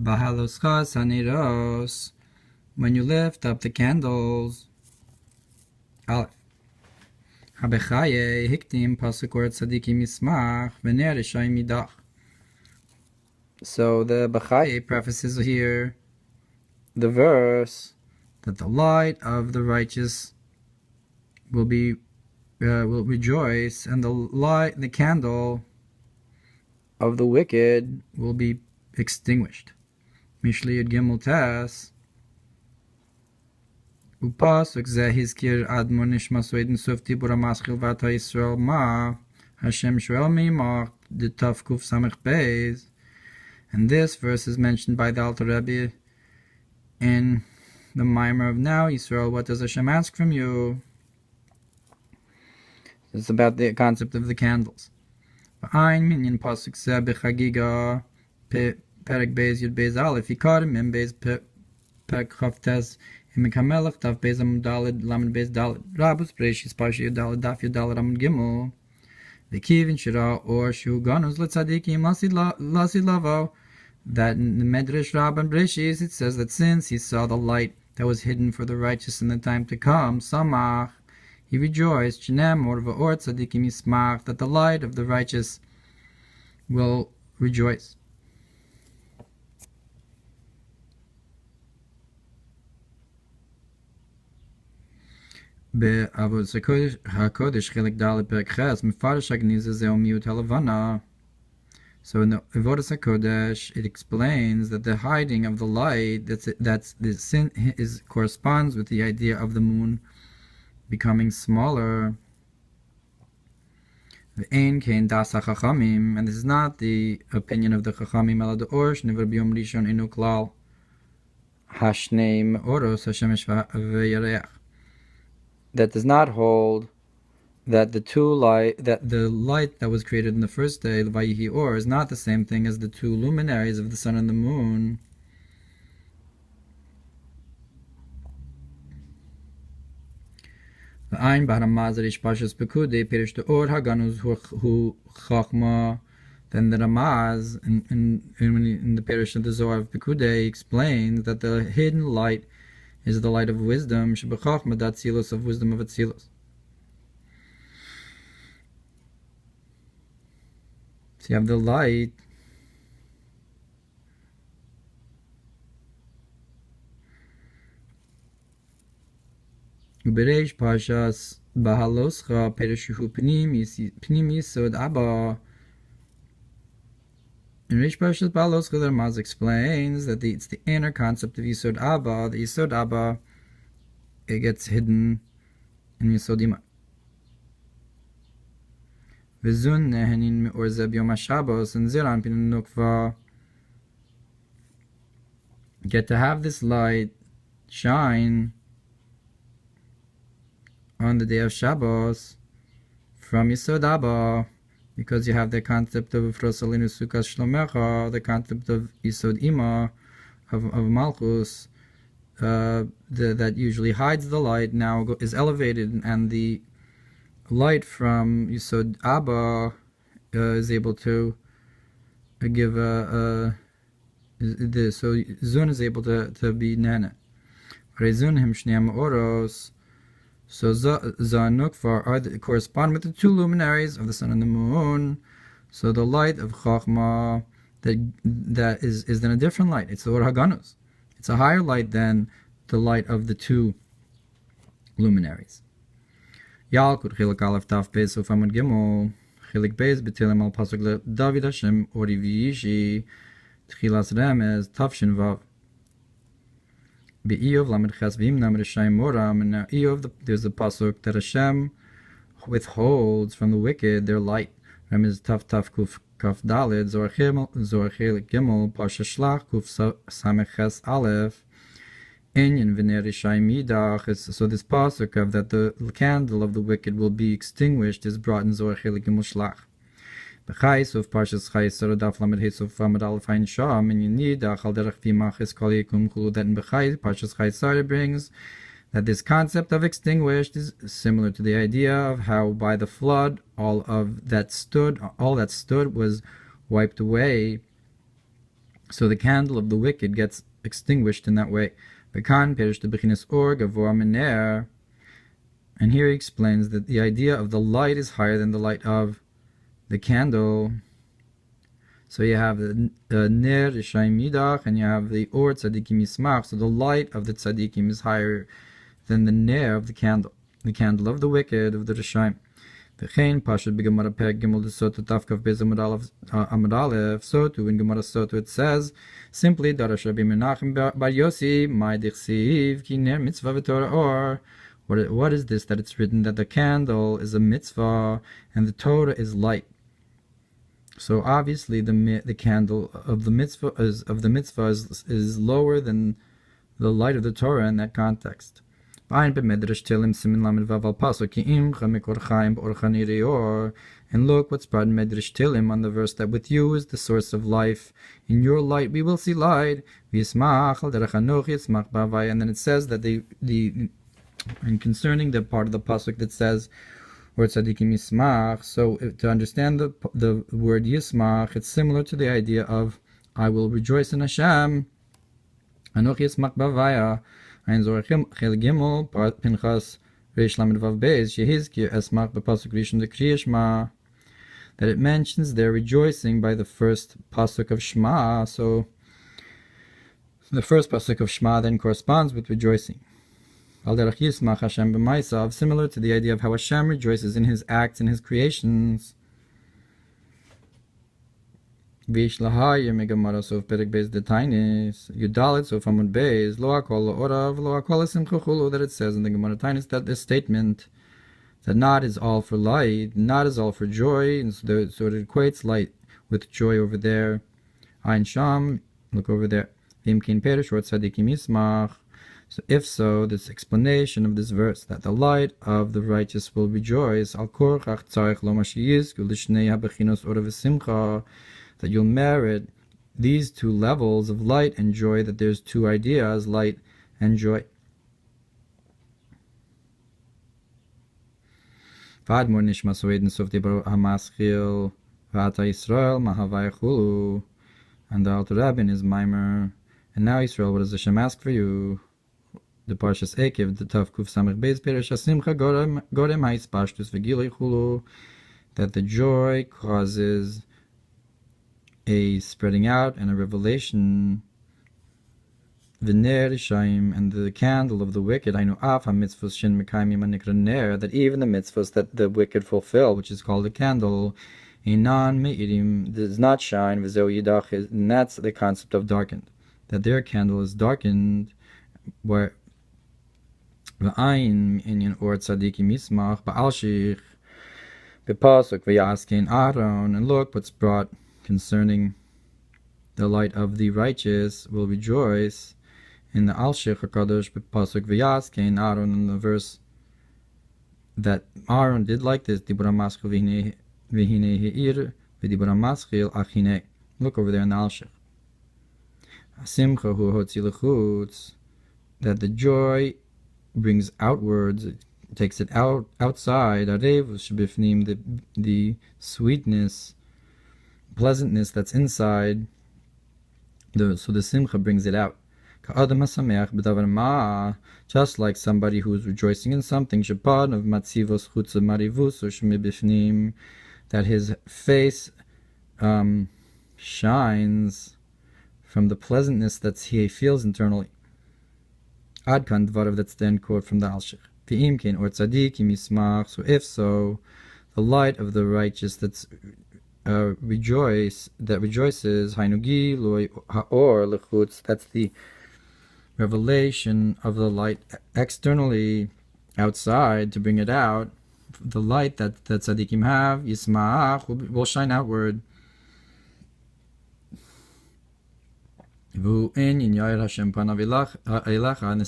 Bahaloscha Hanerot, when you lift up the candles. Aleph. Habe'chayei hiktim pasuk or Tzadikim Yismach v'ner Rishai midach. So the Baha'ei prefaces here the verse that the light of the righteous will rejoice, and the candle of the wicked will be extinguished. Mishli Yud Gimel Tes Upasuk Zeh Hizkir Admon Nishmas Oeden Sof Dibur HaMaschil V'ata Yisrael Ma Hashem Shoel Mimach the Taf Kuf Samech Beis. And this verse is mentioned by the Alter Rebbe in the Mamar of Now Yisrael. What does Hashem ask from you? It's about the concept of the candles. Ein minyan pasuk zeh b'chagiga perek beis yud beis aleph yikarim im beis perek chavtes im kamelach taf beis amud daled lamed beis daled rabus breshis parsha yud daled daf yud daled amud gimel v'kivin shira or shu ganus letzadikim lasid lavo. That in the Medrash Rabban Breshis it says that since he saw the light that was hidden for the righteous in the time to come, Samach, he rejoiced, Shinem or Ohr Tzadikim Yismach, that the light of the righteous will rejoice. Be'avot HaKodesh Chelik Dal Perek Ches Mefarish Agniz Zeh Miut Halavana. So in the Avodas HaKodesh, it explains that the hiding of the light, that's the sin corresponds with the idea of the moon becoming smaller. And this is not the opinion of the Chachamim ala de Orsh never biyom rishon inu klal hashneim oros hashemesh v'yareach. That does not hold that the light that was created in the first day, Vayihi Or, is not the same thing as the two luminaries of the sun and the moon. V'ayin b'haramaz rish Parshas Pekudei Perush to Ohr Haganuz hu Chachma. Then the Ramaz in the Perush of the Zohar of Pekudei explains that the hidden light is the light of wisdom, Shebechachma dat Tzilos, of wisdom of Atzilos. So you have the light Ubereish Parshas Bahaloscha Perush Pnim Yisod Abba. In Rish Parshas Bahaloscha, the Ramaz explains that it's the inner concept of Yisod Abba. The Yisod Abba, it gets hidden in Yisod Ima. V'zun nehenin me'or zeh b'yom HaShabbos, and ziran pin nukva, get to have this light shine on the day of Shabbos from Yisod Abba, because you have the concept of Frosalinu Sukas Shlomecha, the concept of Yisod Ima, of Malchus, that usually hides the light, now is elevated, and the light from Yisod Abba is able to give so Zun is able to be Nana. Rezun him Shneim Oros. So Zanukvar correspond with the two luminaries of the sun and the moon. So the light of Chachma that is then a different light. It's the Ohr Haganus. It's a higher light than the light of the two luminaries. Yalkut Chilik Aleph Taf Beis Sof Amud Gimel Chilik Beis B'Tilem Al Pasuk David Hashem Ori V'Yishi Tchilas Remez Tafshin Vav Be'iyov Lamed Ches V'Imnam Rishayim Moram. And now Iyov, there's a pasuk that Hashem withholds from the wicked their light. Remez Taf Kuf Kaf Daled Zohar Chelik Gimel Parsha Shlach Kuf Samech Ches Aleph. So this pasuk of that the candle of the wicked will be extinguished is brought in Zohar Chelik Gimel Shlach. B'chayis of Parshas Chayis Daf Lamed Hes of Amud Aleph Ein Sham, and you need Al Derech V'Imach Es Kol Yikum Kulu. That in B'chayis Parshas Chayis brings that this concept of extinguished is similar to the idea of how by the flood all that stood was wiped away, So the candle of the wicked gets extinguished in that way. And here he explains that the idea of the light is higher than the light of the candle. So you have the ner Rishaim Yidach, and you have the Ohr Tzadikim Yismach. So the light of the Tzadikim is higher than the ner of the candle of the wicked, of the Rishaim. V'chein Parshas b'Gemara Perek Gimel Sotu Tafkav Beis Amud Aleph Sotu, in Gemara Sotu it says simply Darash Rabbi Menachem Bar Yossi Mai Dichsiv Ki Ner Mitzvah V'Torah Or. What is this that it's written that the candle is a mitzvah and the Torah is light? So obviously the candle of the mitzvah is lower than the light of the Torah in that context. And look what's brought in Medrash Tilim on the verse that with you is the source of life. In your light we will see light. Yismach, and then it says that and concerning the part of the pasuk that says, or Tzadikim Yismach, so to understand the word Yismach, it's similar to the idea of I will rejoice in Hashem. Anoch Yismach b'avaya. Ein Zorachim Chel Gimel Pinchas Reish Lamed Vav Beis Shehizkir Esmach b'pasuk Rishon Dekriya Shema, that it mentions their rejoicing by the first pasuk of Shema. So the first pasuk of Shema then corresponds with rejoicing. Al derech Yismach Hashem b'maisav, similar to the idea of how Hashem rejoices in His acts and His creations. Vish lahayir megamara sof perek beis detainis yudalit sof amud beis lo akol orav lo akol simcha chulu, that it says in the Gemara Tainis that this statement that not is all for light, not is all for joy, and so it equates light with joy over there. Ein sham, look over there. Vimkin Perush or Tzadikim Yismach. So if so, this explanation of this verse that the light of the righteous will rejoice, al korchach tzarich lo mashiyiz gulishnei habechinos orav v'simcha, that you'll merit these two levels of light and joy, that there's two ideas, light and joy. And the Alter Rebbe in his Mamar, and now Israel, what does Hashem ask for you? The Parshas Ekev, the Tav Kuf Samech Beis Perush Hasimcha Gorem Haispashtus V'Gilei Chulu, that the joy causes a spreading out and a revelation. V'ner Rishaim, and the candle of the wicked, Hainu Af HaMitzvos Shin Mekayimim HaNikra Ner, that even the mitzvos that the wicked fulfill, which is called a candle, Inan Me'irim, does not shine, V'zeu Yidach, and that's the concept of darkened, that their candle is darkened, where V'ayin Inyan Ohr Tzadikim Yismach Ba'alshich B'pasuk V'yaskein Aaron, and look what's brought concerning the light of the righteous will rejoice in the Alshich HaKadosh B'pasuk V'yaskein Aaron, in the verse that Aaron did like this, Dibura Maschil V'hine He'ir V'dibura Maschil Achine. Look over there in the Alshich. Simcha Hu Hotzi L'chutz, that the joy brings outwards, it takes it outside. Arev Shebifnim, the sweetness, pleasantness that's inside. So the Simcha brings it out. Just like somebody who is rejoicing in something, that his face shines from the pleasantness that he feels internally. Adkan Dvarav, that's the end quote from the Alshich. V'imkin or Tzadikim Yismach, so if so, the light of the righteous that's rejoices, Hainugi Loi Ha'or Lechutz, that's the revelation of the light externally, outside, to bring it out. The light that Tzadikim have, Yismach, will shine outward. And this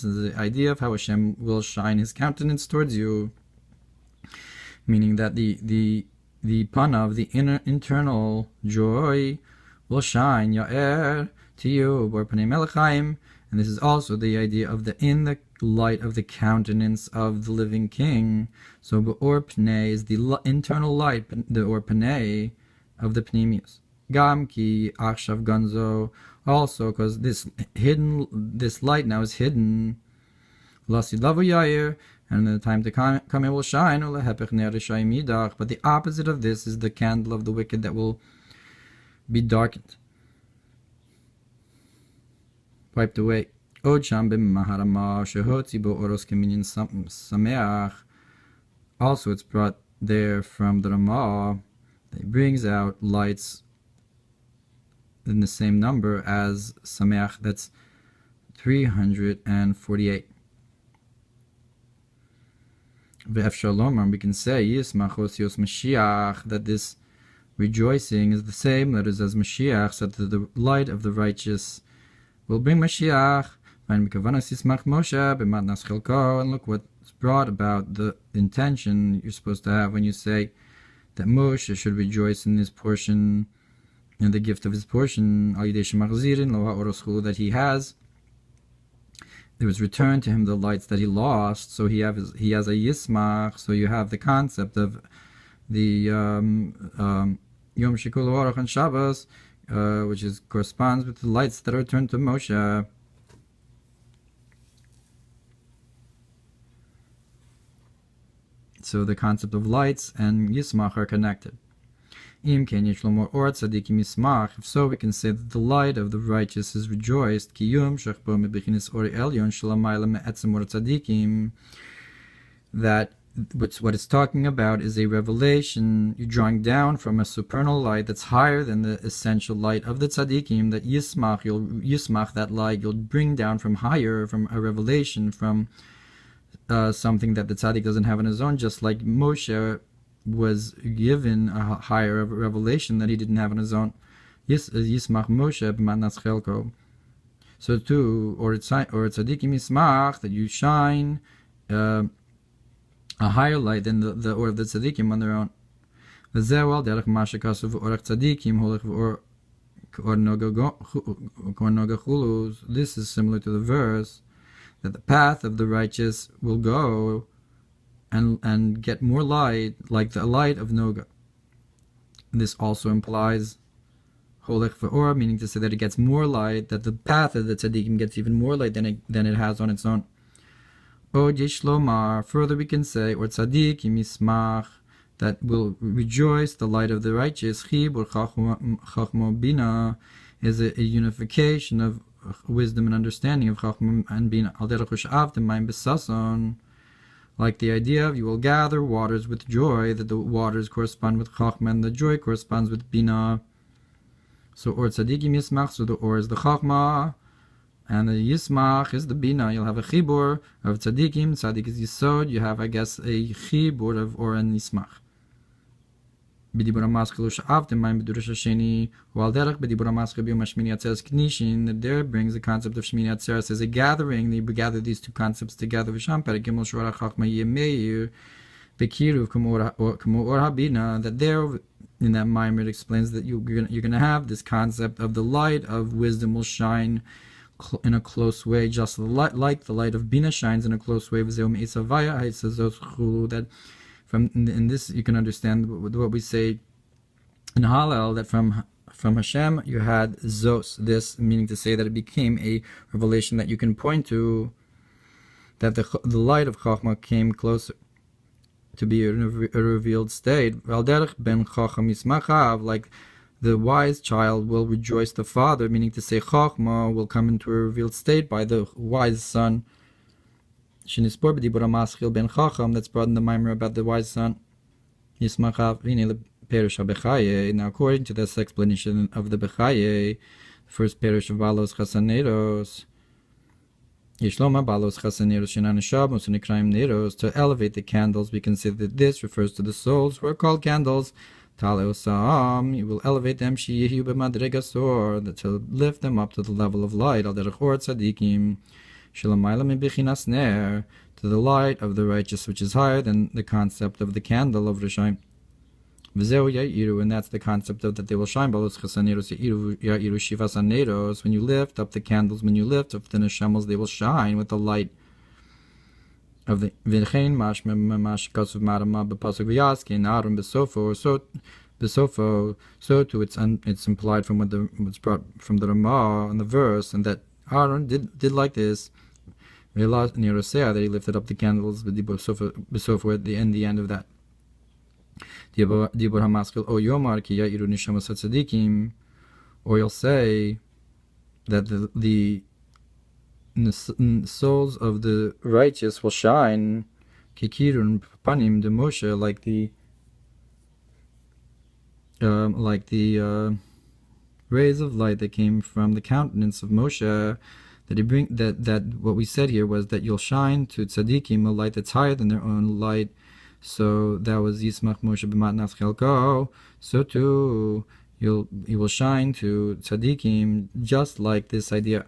is the idea of how Hashem will shine His countenance towards you, meaning that the panav, the internal joy, will shine Ya'er to you, and this is also the idea of in the light of the countenance of the living King. So Be'or Pnei is the internal light, the Or Pnei of the Pnimius. Gam ki achshav ganzo Also, because this light now is hidden. And in the time to come it will shine. But the opposite of this is the candle of the wicked that will be darkened, wiped away. Also, it's brought there from the Ramah that brings out lights in the same number as Sameach, that's 348. We can say Yismach Osios Mashiach, that this rejoicing is the same letters as Mashiach, so that the light of the righteous will bring Mashiach. And look what's brought about the intention you're supposed to have when you say that Moshe should rejoice in his portion, in the gift of his portion, that he has. There was returned to him the lights that he lost, so he has a Yismach. So you have the concept of the Yom Shikul Orach on Shabbos, which corresponds with the lights that are returned to Moshe. So the concept of lights and Yismach are connected. If so, we can say that the light of the righteous is rejoiced. That what it's talking about is a revelation. You're drawing down from a supernal light that's higher than the essential light of the Tzadikim. That Yismach, that light, you'll bring down from higher, from a revelation, from something that the Tzadik doesn't have on his own, just like Moshe was given a higher revelation that he didn't have on his own. Yismach Moshe b'matnas chelko. So too, or tzadikim yismach, that you shine a higher light than the or of the tzadikim on their own. V'zeh derech mashe kasuv orach tzadikim holech v'or noga chulus. This is similar to the verse that the path of the righteous will go and get more light, like the light of Noga. This also implies Holech V'or, meaning to say that it gets more light, that the path of the Tzadikim gets even more light than it has on its own. Od Yishlomar, further we can say, or Tzadikim Yismach, that will rejoice the light of the righteous. Chibur Chachmo Bina is a unification of wisdom and understanding of Chachma and Bina. Al derech u'shavtem mayim b'sason, like the idea of you will gather waters with joy, that the waters correspond with Chachma and the joy corresponds with Bina. So Or Tzadikim Yismach, so the Or is the Chachma and the Yismach is the Bina. You'll have a Chibur of Tzadikim, Tzadik is Yisod, you have, I guess, a Chibur of Or and Yismach. B'dibur HaMaschil u'sha'avtem mayim b'duresh hasheni u'al derech b'dibur HaMaschil b'yom hashmini atzeres knishin, that there brings the concept of Shmini Atzeres as a gathering. They gather these two concepts together. V'sham perek gimel shor ha'chachma yemeir b'kiruv k'mo Ohr Habina, that there in that Mamar it explains that you're going to have this concept of the light of wisdom will shine in a close way, just like the light of Bina shines in a close way. That in this you can understand what we say in Hallel, that from Hashem you had Zos, this meaning to say that it became a revelation that you can point to, that the light of Chachma came closer to be a revealed state. Like the wise child will rejoice the father, meaning to say Chachma will come into a revealed state by the wise son. That's brought in the Mamar about the wise son. Yismach Perush Habe'chayei. Now, according to this explanation of the Habe'chayei, the first Perush of Bahaloscha Neros, Yishloma Bahaloscha Neros Shenan Shabbos Unikraim Neros, to elevate the candles, we consider that this refers to the souls who are called candles. Taleosam, you will elevate them, Shiur b'madregasor, that to lift them up to the level of light. Al derech Or Tzadikim, Shelamayla mibichinas ner, to the light of the righteous, which is higher than the concept of the candle of Rishayim. V'zeu ya'iru, and that's the concept of that they will shine. Bahaloscha Neros ya'iru shivas neros. When you lift up the candles, when you lift up the neshamos, they will shine with the light of the V'chein mashma mash kasuv marama b'pasuk v'yaskin arum b'sofo. So Besofo, so too it's implied from what's brought from the Ramah in the verse, and that Aaron did like this. That he lifted up the candles besofo at the end of that. Or you'll say that the souls of the righteous will shine, kikirun panim de Moshe, like the rays of light that came from the countenance of Moshe. That what we said here was that you'll shine to tzadikim a light that's higher than their own light. So that was Yismach Moshe b'matnas chelko. So too you will shine to tzadikim just like this idea